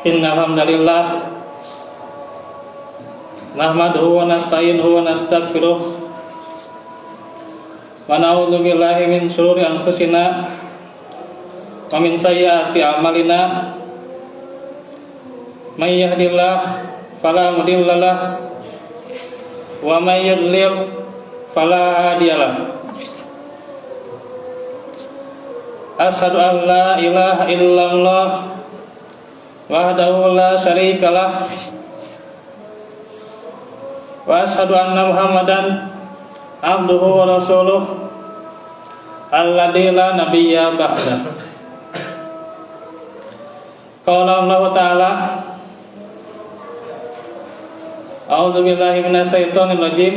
Innal hamdalillah nahmaduhu wa nasta'inuhu wa nastaghfiruh wa na'udzu billahi min shururi anfusina wa min sayyiati a'malina. May yahdihillahu fala mudilla lahu wa may yudlil fala hadiyalah. Asyhadu an la ilaha illallah wahdahu la syarikalah wa asyhadu anna Muhammadan abduhu wa rasuluh alladzi la nabiyya ba'da. Qala Allah Ta'ala A'udzu billahi minasy syaithanir rajim.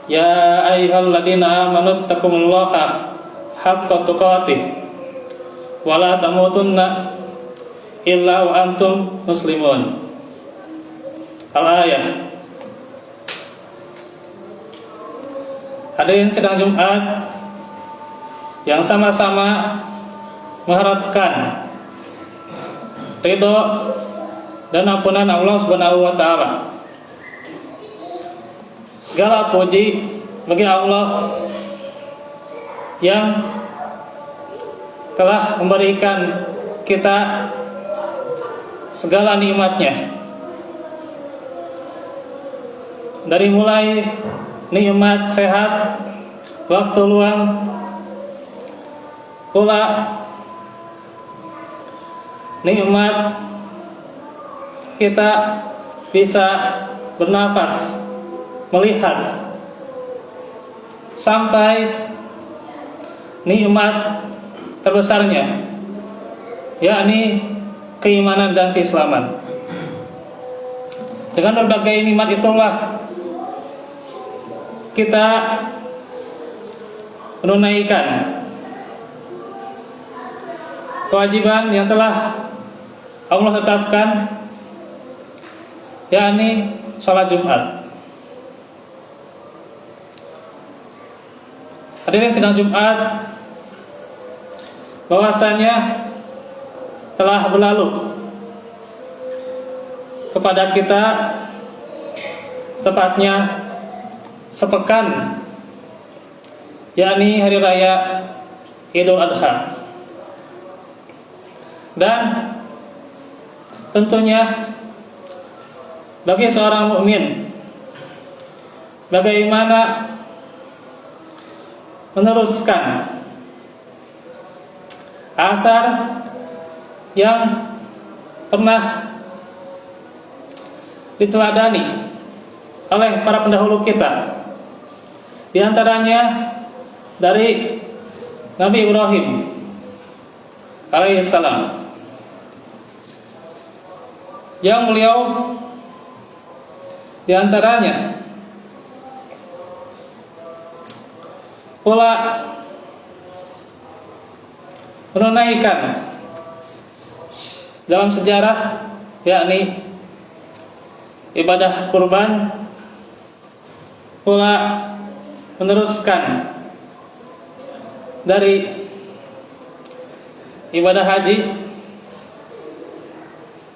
Ya ayyuhalladzina amanu taqullaha haqqa tuqatih wa la tamutunna illa wa antum muslimun. Al-ayah. Hadirin sidang Jumat yang sama-sama mengharapkan ridho dan ampunan Allah Subhanahu wa taala. Segala puji bagi Allah yang telah memberikan kita segala nikmatnya, dari mulai nikmat sehat, waktu luang, pula nikmat kita bisa bernafas, melihat, sampai nikmat terbesarnya, yakni keimanan dan keislaman. Dengan berbagai nikmat itulah kita menunaikan kewajiban yang telah Allah tetapkan, yakni sholat Jumat. Hadirin sidang Jumat, bahwasanya telah berlalu kepada kita tepatnya sepekan, yakni hari raya Idul Adha. Dan tentunya bagi seorang mukmin, bagaimana meneruskan asar yang pernah diteladani oleh para pendahulu kita, di antaranya dari Nabi Ibrahim alaihissalam, yang beliau di antaranya pula menunaikan dalam sejarah, yakni ibadah kurban, pula meneruskan dari ibadah haji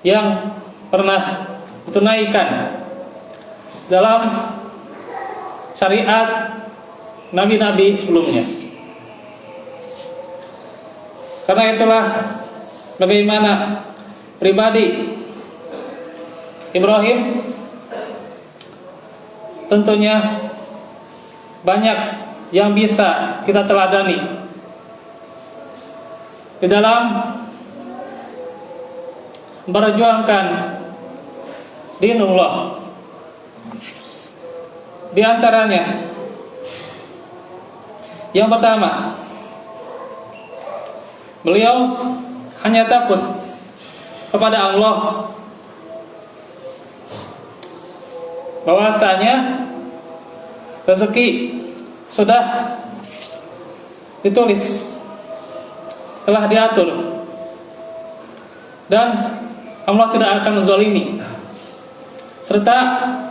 yang pernah ditunaikan dalam syariat nabi-nabi sebelumnya. Karena itulah bagaimana pribadi Ibrahim tentunya banyak yang bisa kita teladani di dalam memperjuangkan dinullah. Di antaranya yang pertama, beliau hanya takut kepada Allah, bahwasanya rezeki sudah ditulis, telah diatur, dan Allah tidak akan menzalimi, serta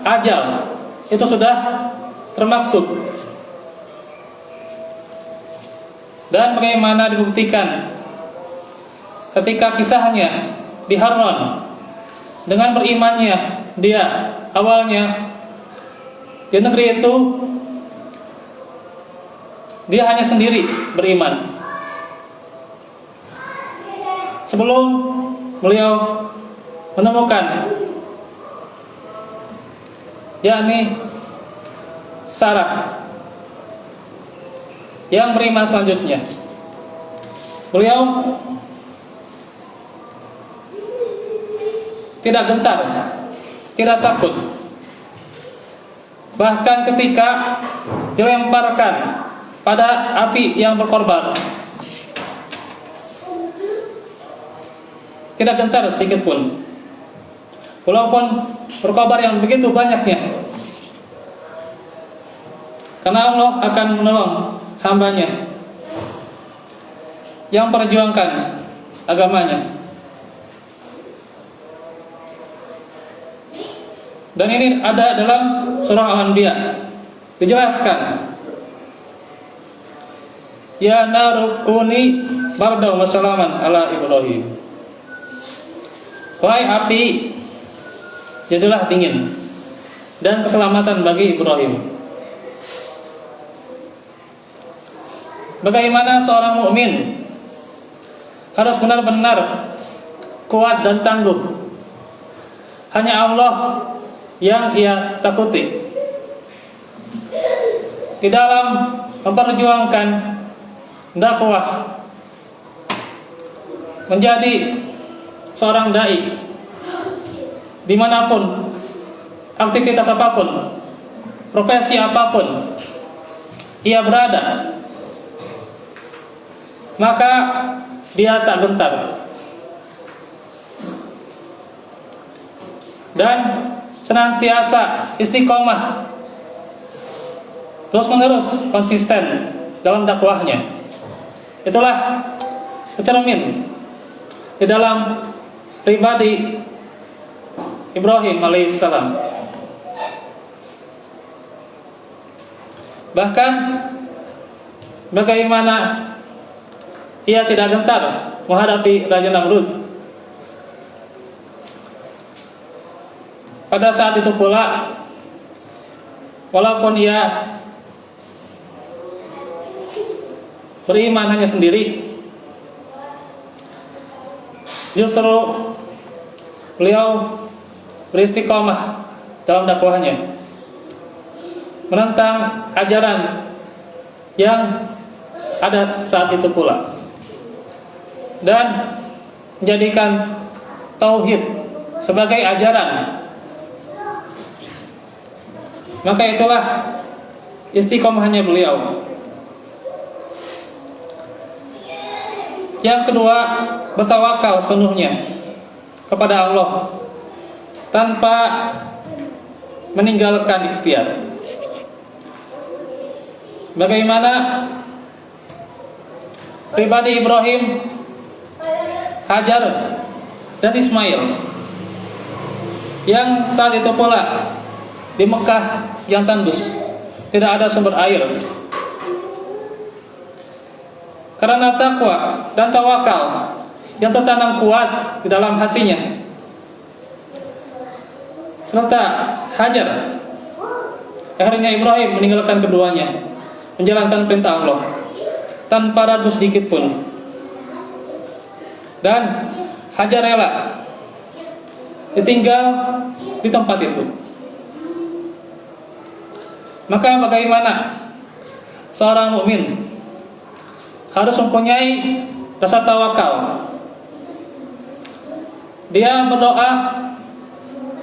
ajal itu sudah termaktub. Dan bagaimana dibuktikan ketika kisahnya di Harran, dengan berimannya dia awalnya di negeri itu dia hanya sendiri beriman. Sebelum beliau menemukan yakni Sarah yang beriman selanjutnya, beliau tidak gentar, tidak takut. Bahkan ketika dilemparkan pada api yang berkorban, tidak gentar sedikit pun, walaupun berkobar yang begitu banyaknya, karena Allah akan menolong hambanya yang perjuangkan agamanya. Dan ini ada dalam surah Al-Anbiya, dijelaskan, ya naru kuni bardan wa salaman ala Ibrahim. Wahai api, jadilah dingin dan keselamatan bagi Ibrahim. Bagaimana seorang mukmin harus benar-benar kuat dan tangguh. Hanya Allah yang ia takuti di dalam memperjuangkan dakwah, menjadi seorang dai dimanapun, aktivitas apapun, profesi apapun ia berada, maka dia tak gentar dan senantiasa istiqomah, terus menerus konsisten dalam dakwahnya. Itulah tercermin di dalam pribadi Ibrahim alaihissalam. Bahkan bagaimana ia tidak gentar menghadapi Raja Namrud. Pada saat itu pula, walaupun ia beriman hanya sendiri, justru beliau beristiqomah dalam dakwahnya, menentang ajaran yang ada saat itu pula, dan menjadikan tauhid sebagai ajaran. Maka itulah istiqomahnya beliau. Yang kedua, bertawakal sepenuhnya kepada Allah tanpa meninggalkan ikhtiar. Bagaimana pribadi Ibrahim, Hajar, dan Ismail yang saat itu pula di Mekah yang tandus, tidak ada sumber air. Karena takwa dan tawakal yang tertanam kuat di dalam hatinya, serta Hajar, akhirnya Ibrahim meninggalkan keduanya, menjalankan perintah Allah tanpa ragu sedikit pun. Dan Hajar rela ditinggal di tempat itu. Maka bagaimana seorang mukmin harus mempunyai rasa tawakal. Dia berdoa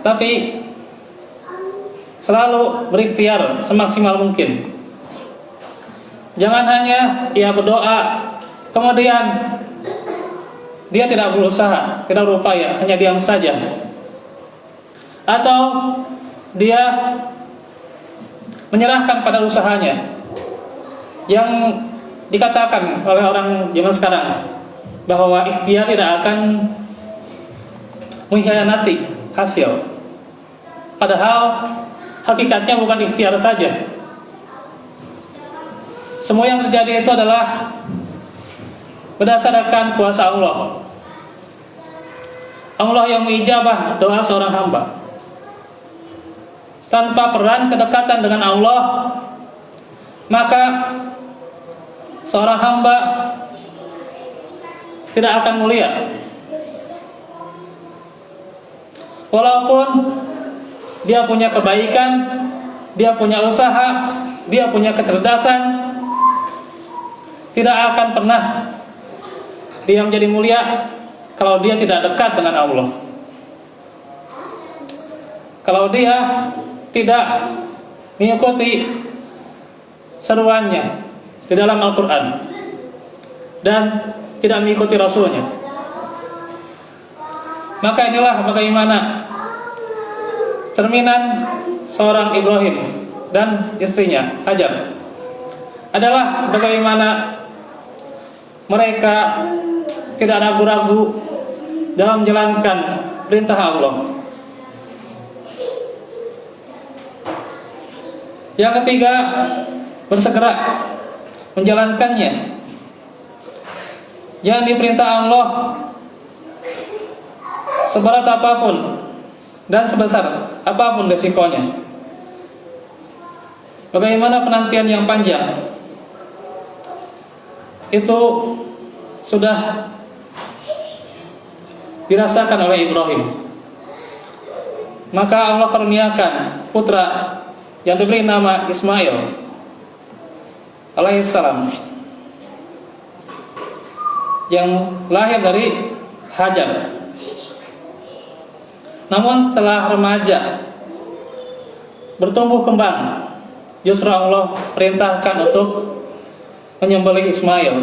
tapi selalu berikhtiar semaksimal mungkin. Jangan hanya ia berdoa kemudian dia tidak berusaha, tidak berupaya, hanya diam saja. Atau dia menyerahkan pada usahanya, yang dikatakan oleh orang zaman sekarang bahwa ikhtiar tidak akan mengkhianati hasil. Padahal hakikatnya bukan ikhtiar saja. Semua yang terjadi itu adalah berdasarkan kuasa Allah. Allah yang mengijabah doa seorang hamba. Tanpa peran kedekatan dengan Allah, maka seorang hamba tidak akan mulia. Walaupun dia punya kebaikan, dia punya usaha, dia punya kecerdasan, tidak akan pernah dia menjadi mulia kalau dia tidak dekat dengan Allah. Kalau dia tidak mengikuti seruannya di dalam Al-Quran dan tidak mengikuti Rasulnya, maka inilah bagaimana cerminan seorang Ibrahim dan istrinya Hajar adalah bagaimana mereka tidak ragu-ragu dalam menjalankan perintah Allah. Yang ketiga, bersegera menjalankannya. Yang diperintah Allah, seberat apapun dan sebesar apapun resikonya. Bagaimana penantian yang panjang itu sudah dirasakan oleh Ibrahim. Maka Allah karuniakan putra yang diberi nama Ismail alaihissalam, yang lahir dari Hajar. Namun setelah remaja, bertumbuh kembang, justru Allah perintahkan untuk menyembelih Ismail.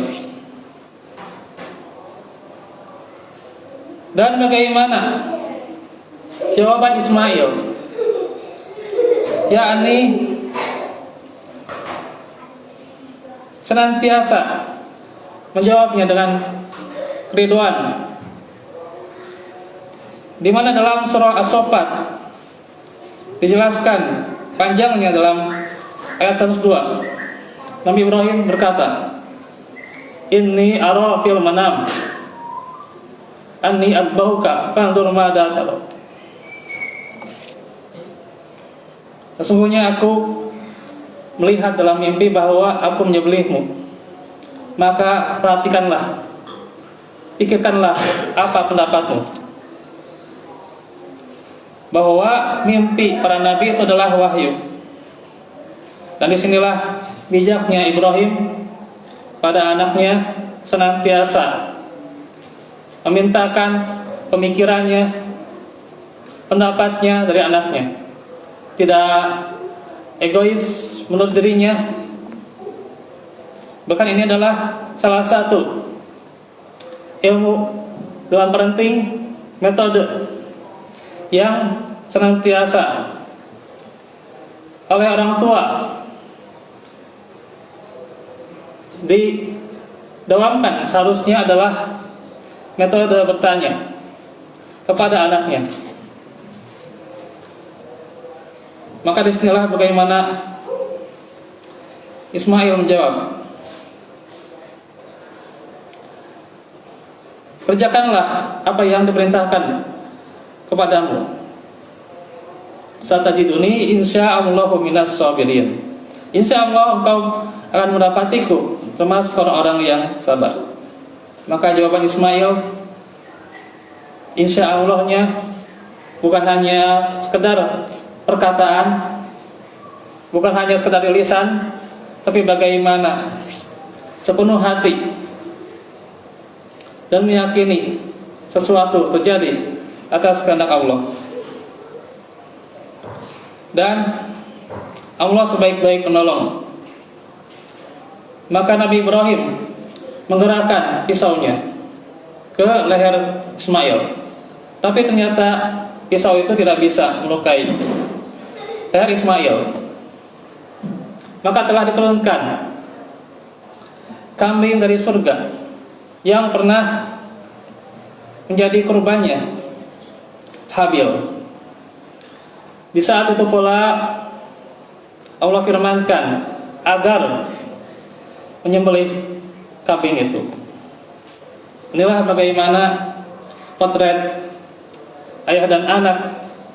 Dan bagaimana jawaban Ismail? Yakni senantiasa menjawabnya dengan keriduan, di mana dalam surah As-Saffat dijelaskan panjangnya dalam ayat 102. Nabi Ibrahim berkata, "Inni ara fil manam anni adbahuka fanzur madza tara." Sesungguhnya aku melihat dalam mimpi bahwa aku menyembelihmu. Maka perhatikanlah, pikirkanlah apa pendapatmu. Bahwa mimpi para nabi itu adalah wahyu. Dan disinilah bijaknya Ibrahim pada anaknya senantiasa memintakan pemikirannya, pendapatnya dari anaknya. Tidak egois menurut dirinya. Bahkan ini adalah salah satu ilmu dalam parenting, metode yang senantiasa oleh orang tua didawamkan. Seharusnya adalah metode bertanya kepada anaknya. Maka disinilah bagaimana Ismail menjawab, "Kerjakanlah apa yang diperintahkan kepadamu. Satajiduni insya'allahu minas sabirin." Insyaallah engkau akan mendapatiku termasuk orang-orang yang sabar. Maka jawaban Ismail, insya'allahnya bukan hanya sekedar perkataan, bukan hanya sekedar lisan, tapi bagaimana sepenuh hati dan meyakini sesuatu terjadi atas kehendak Allah. Dan Allah sebaik-baik penolong. Maka Nabi Ibrahim menggerakkan pisaunya ke leher Ismail, tapi ternyata pisau itu tidak bisa melukai leher Ismail. Maka telah diturunkan kambing dari surga yang pernah menjadi kurbannya Habil. Di saat itu pula Allah firmankan agar menyembelih kambing itu. Inilah bagaimana potret ayah dan anak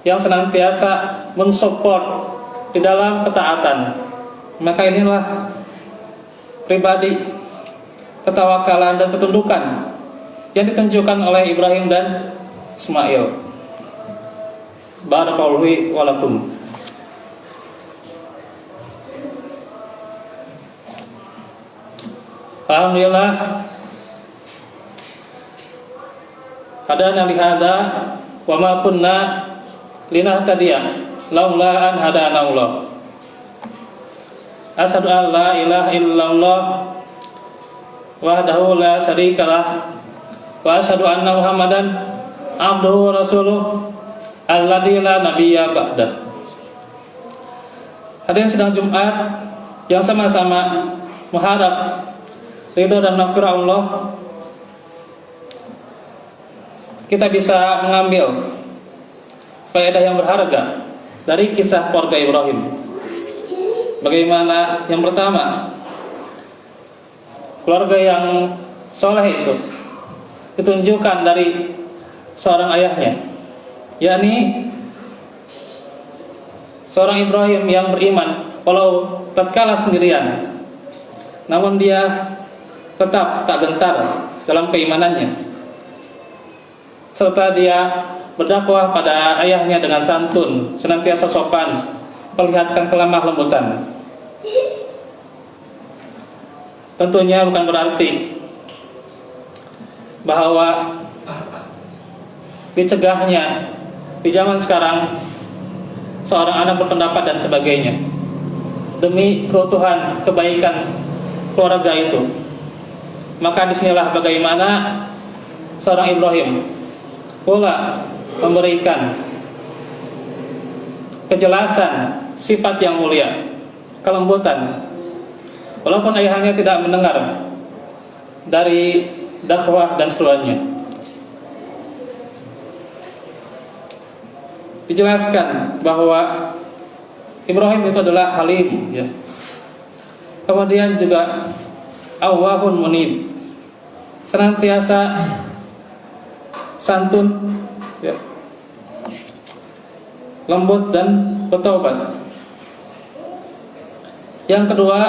yang senantiasa mensupport di dalam ketaatan, maka inilah pribadi ketawakalan dan ketundukan yang ditunjukkan oleh Ibrahim dan Ismail. Barakallahu walakum. Alhamdulillah, hadana lihada wa ma kunna linahtadiya laula an hadana Allah. Asyhadu an la ilaha illallah wahdahu la syarikalah wa asyhadu anna Muhammadan abduhu wa rasuluh alladzi la nabiyya ba'dah. Hadirin sidang Jumat yang sama-sama mengharap ridho dan maghfirah Allah, kita bisa mengambil faedah yang berharga dari kisah keluarga Ibrahim. Bagaimana? Yang pertama, keluarga yang soleh itu ditunjukkan dari seorang ayahnya, yakni seorang Ibrahim yang beriman walau tatkala sendirian, namun dia tetap tak gentar dalam keimanannya, serta dia berdakwah pada ayahnya dengan santun, senantiasa sopan, perlihatkan kelemah lembutan. Tentunya bukan berarti bahwa dicegahnya di zaman sekarang seorang anak berpendapat dan sebagainya demi keutuhan kebaikan keluarga itu. Maka disinilah bagaimana seorang Ibrahim pula memberikan kejelasan sifat yang mulia, kelembutan, walaupun ayahnya tidak mendengar dari dakwah dan seruannya. Dijelaskan bahwa Ibrahim itu adalah halim, ya. Kemudian juga awwahun munib, senantiasa santun, ya, lembut dan bertobat. Yang kedua,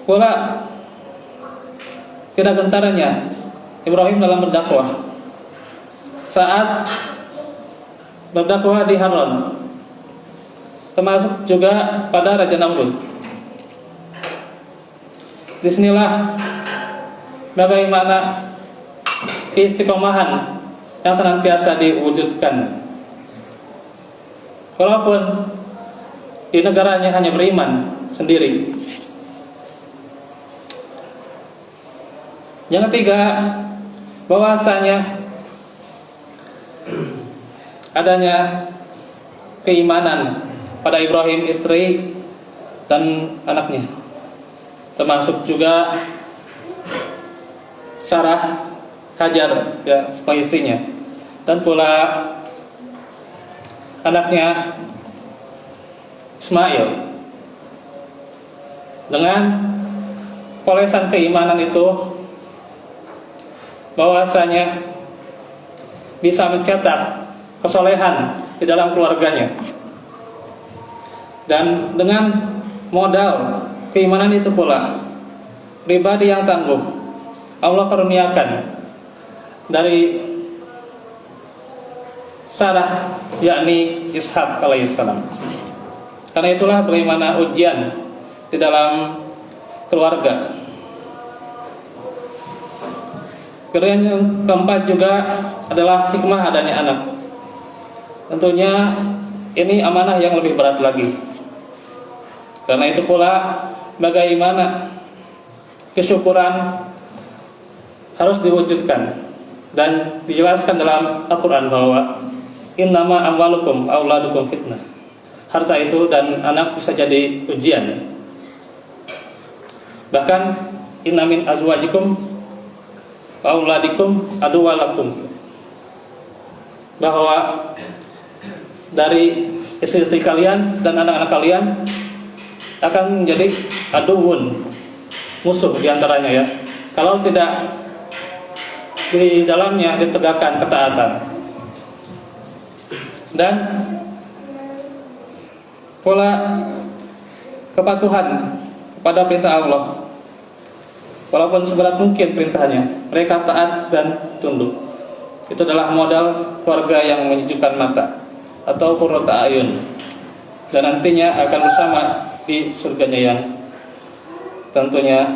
pula tidak gentarnya Ibrahim dalam berdakwah saat berdakwah di Haran, termasuk juga pada Raja Namrud. Disinilah bagaimana keistiqomahan yang senantiasa diwujudkan. Walaupun di negaranya hanya beriman sendiri. Yang ketiga, bahwasanya adanya keimanan pada Ibrahim, istri dan anaknya, termasuk juga Sarah, Hajar, ya, sebagai istrinya, dan pula anaknya Ismail. Dengan polesan keimanan itu, bahwasanya bisa mencetak kesolehan di dalam keluarganya, dan dengan modal keimanan itu pula pribadi yang tangguh Allah karuniakan dari Sarah, yakni Ishak alaihissalam. Karena itulah bagaimana ujian di dalam keluarga. Kemudian yang keempat juga adalah hikmah adanya anak. Tentunya ini amanah yang lebih berat lagi. Karena itu pula bagaimana kesyukuran harus diwujudkan dan dijelaskan dalam Al-Quran bahwa innama amwalukum auladukum fitnah. Harta itu dan anak bisa jadi ujian. Bahkan inna min azwajikum auladikum aduwalakum, bahwa dari istri-istri kalian dan anak-anak kalian akan menjadi aduun, musuh diantaranya, ya, kalau tidak di dalamnya ditegakkan ketaatan. dan pola kepatuhan pada perintah Allah. Walaupun seberat mungkin perintahnya, mereka taat dan tunduk. Itu adalah modal keluarga yang menyejukkan mata atau qurrata ayun, dan nantinya akan bersama di surganya yang tentunya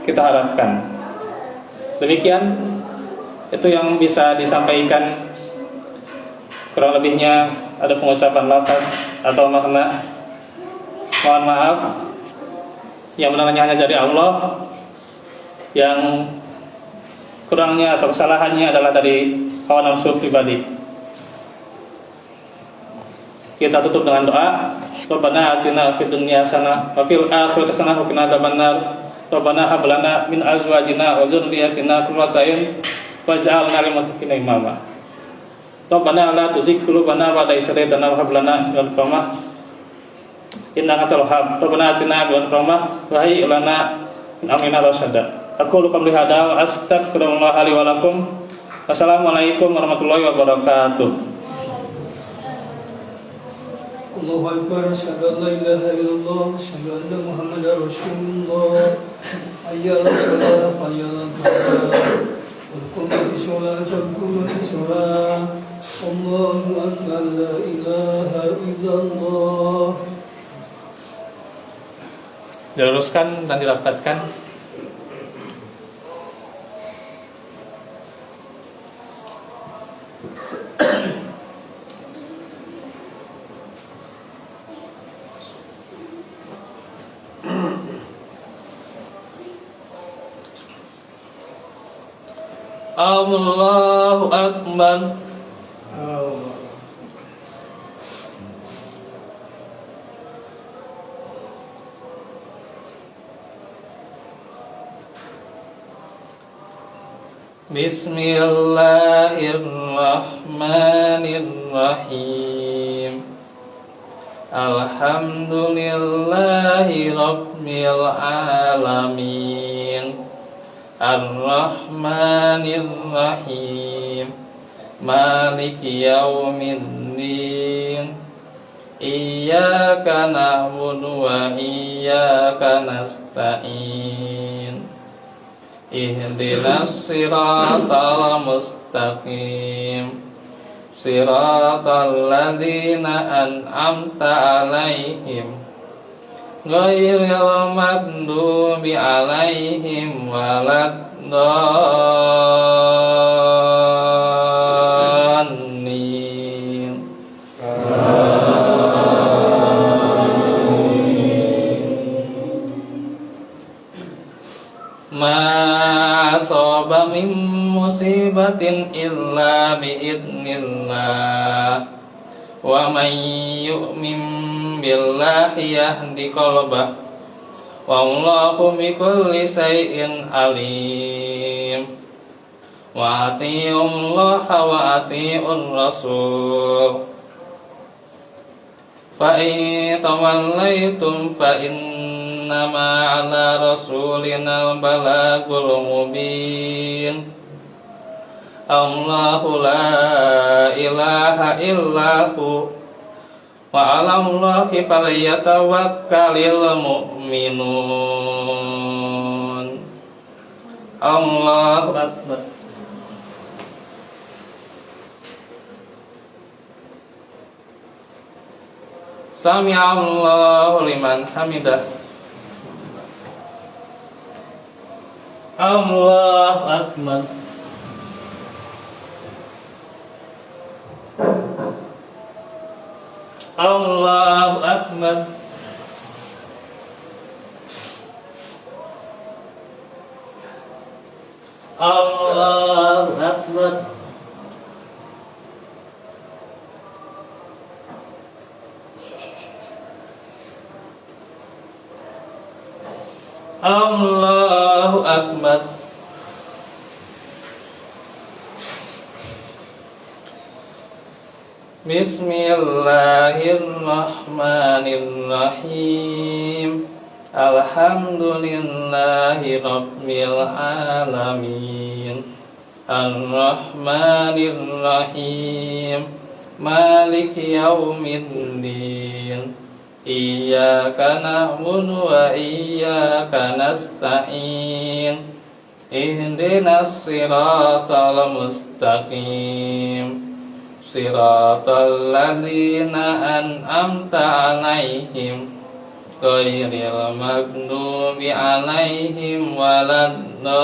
kita harapkan. Demikian itu yang bisa disampaikan. Kurang lebihnya ada pengucapan lafaz atau makna, mohon maaf. Yang benarnya hanya dari Allah, yang kurangnya atau kesalahannya adalah dari hawa nafsu pribadi. Kita tutup dengan doa. Rabbana atina fid dunya hasanah wa fil akhirati hasanah wa qina adzabannar. Rabbana hab lana min azwajina wa dzurriyyatina qurrata a'yun waj'alna lil muttaqina imama. Rabbana la tuzigh qulubana ba'da idh hadaytana wa hab lana min ladunka rahmah innaka antal wahhab. Rabbana atina min ladunka rahmah wa hayyi' lana min amrina rasyada. Aku qouli hadza wa astaghfirullah li wa lakum. Wassalamualaikum warahmatullahi wabarakatuh. Allahu Akbar, asyhadu an la ilaha illallah, asyhadu anna Muhammadar Rasulullah. Hayya 'alas shalah, hayya 'alal falah. Qul sholat, qul sholat. Allahu akbar, la ilaha illallah. Diluruskan dan dirapatkan. Allahu Akbar. Bismillahirrahmanirrahim. Alhamdulillahi rabbil alamin. Ar-Rahmanir-Rahim. Maliki yaumiddin. Iyyaka na'budu wa iyyaka nasta'in. Ihdinas siratal mustaqim. Siratal ladzina an'amta 'alaihim ghairil maghdubi 'alaihim waladdallin. Ma asaba min musibatin illa bi'idznillah. Wa man yu'min billahi yahdi qalbah. Wallahu bikulli shay'in alim. Wa atiiullaha wa atiiur rasul. Fa in tawallaytum fa innama 'ala rasulina al-balagul mubin. Allahu la ilaha illahu wa 'alallahi falyatawakkalul mu'minun. Allahu akbar. Sami'allahu liman hamidah. Allahu akbar. Allahu akbar. Allahu akbar. Allahu akbar. Bismillahirrahmanirrahim. Alhamdulillahi rabbil alamin. Ar-Rahmanirrahim. Maliki yaumiddin. Iyyaka na'budu wa iyyaka nasta'in. Ihdinas siratal mustaqim. Siratal ladzina an'amta 'alaihim ghairil maghdubi 'alaihim waladdallin.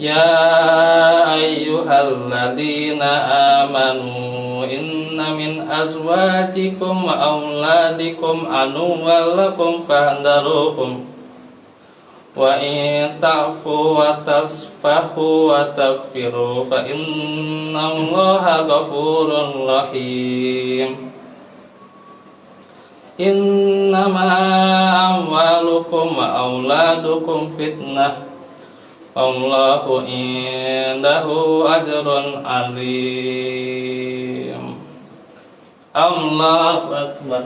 Ya ayyuhalladzina amanu inna min azwajikum wa auladikum aduwwan lakum fahdharuhum wa in ta'fu wa tasfahu wa taghfiru fa innallaha ghafurur rahim. Innama amwalukum wa auladukum fitnah Allahu indahu ajrun alim. Allahu akbar.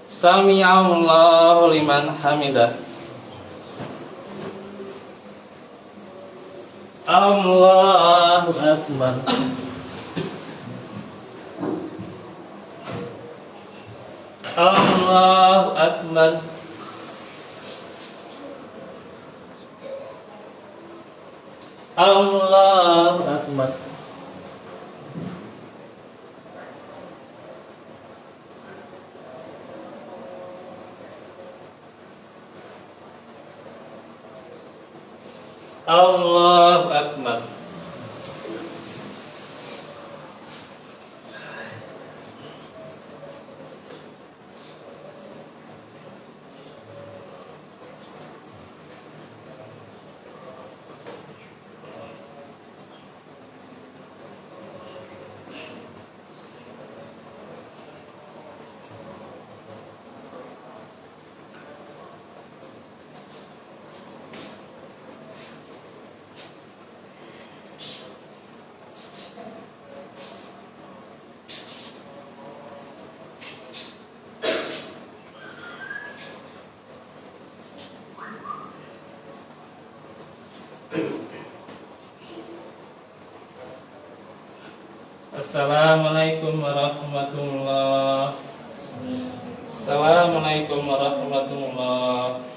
Sami'allahu liman hamidah. Allahu akbar. Allahu akbar. Allahu akbar. Allahu akbar. Assalamualaikum warahmatullahi wabarakatuh. Assalamualaikum warahmatullahi wabarakatuh.